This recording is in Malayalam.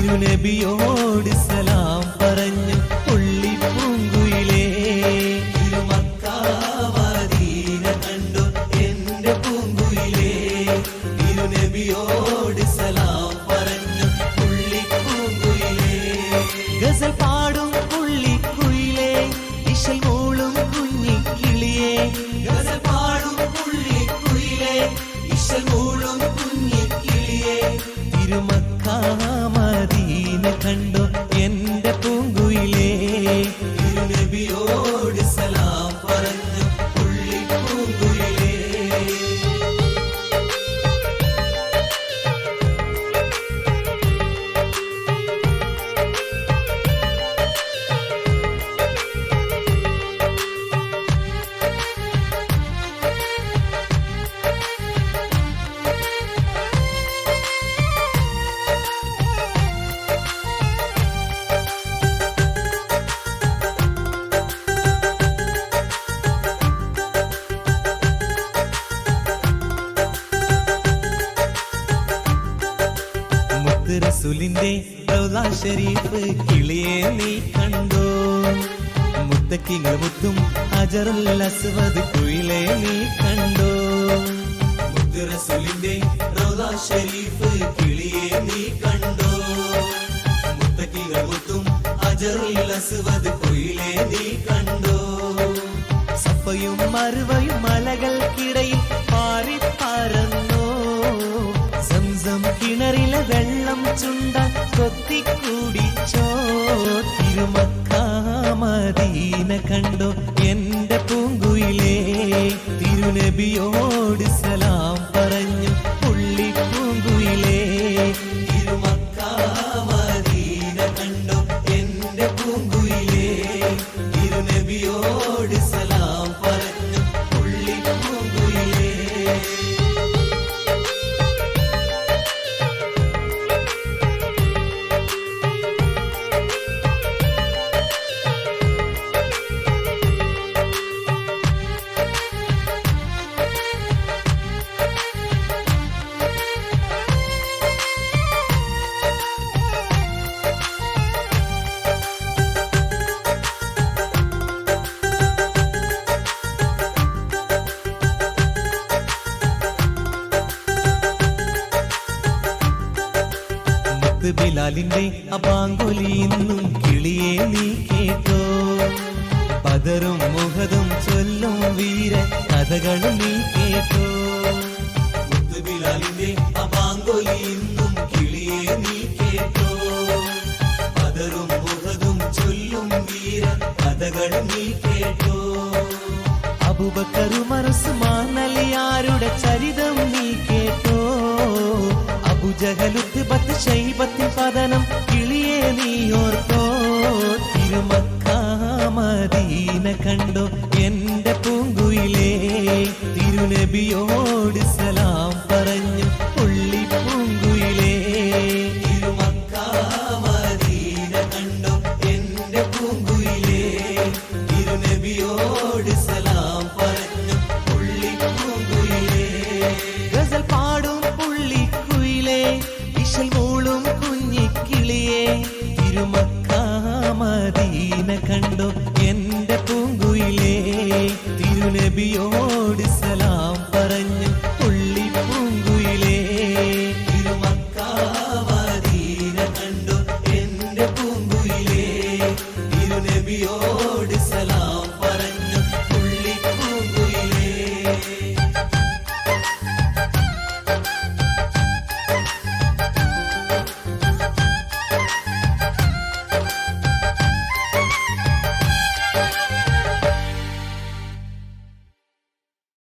തിരുനബിയോട് സലാം പറഞ്ഞു പുള്ളിപ്പൂങ്കുയിലേ. തിരുമക്ക മദീന കണ്ടു എന്റെ പൂങ്കുയിലേ. തിരുനബിയോട് സലാം പറഞ്ഞു പുള്ളിപ്പൂങ്കുയിലേ. ഗസൽ പാടും പുള്ളിക്കുയിലേ, ഇശൽ മൂളും കുഞ്ഞിക്കിളിയേ. ഗസൽ പാടും പുള്ളിക്കുയിലേ, ഇശൽ മൂളും കുഞ്ഞിക്കിളിയേ. തിരുമക്ക മദീന കണ്ടു എന്റെ പൂങ്കുയിലേ. തിരുനബിയോട് സലാം പറഞ്ഞു പുള്ളിപ്പൂങ്കുയിലേ. റസൂലിന്റെ റൗള ഷരീഫ് കിളിയെ നീ കണ്ടോ? മുത്തക്കിങ്ങൾ മുത്തും ഹജറുൽ അസ്വദ് കുയിലെ നീ കണ്ടോ? മുത്ത് റസൂലിന്റെ റൗള ഷരീഫ് കിളിയെ നീ കണ്ടോ? മുത്തക്കിങ്ങൾ മുത്തും ഹജറുൽ അസ്വദ് കുയിലെ നീ കണ്ടോ? സഫയും മറുവയും മലകൾക്കിടയിൽ പാറി പറന്നോ? സംസം കിണറിലെ വെള്ളം ചുണ്ടാൻ കൊത്തിക്കൂടിച്ചോ? തിരുമക്ക മദീന കണ്ടോ എന്റെ പൂങ്കുയിലേ. തിരുനബിയോട് സലാം പറഞ്ഞു പുള്ളിപ്പൂങ്കുയിലേ. തിരുമക്ക മദീന കണ്ടോ എന്റെ പൂങ്കുയിലേ. തിരുനബിയോട് സലാം പറഞ്ഞു പുള്ളിപ്പൂങ്കുയിലേ. ബിലാലിന്റെ അപാങ്കുലി ഇന്നും കിളിയെ നീ കേട്ടോ? ബദറും മുഹദും ചൊല്ലും വീര കഥകളും നീ കേട്ടോ? ബിലാലിന്റെ അപാങ്കുലി ഇന്നും കിളിയെ നീ കേട്ടോ? ബദറും മുഹദും ചൊല്ലും വീര കഥകളും നീ കേട്ടോ? അബൂബക്കർ ഉമർ ഉസ്മാൻ അലിയാരുടെ ചരിതം നീ കേട്ടോ? അബൂജഹൽ ഉത്ബത്ത് ശൈബത്തിൻ പതനം കിളിയെ നീ ഓർത്തോ? തിരുമക്ക മദീന കണ്ടോ എന്റെ പൂങ്കുയിലേ. തിരുനബിയോട് സലാം പറഞ്ഞു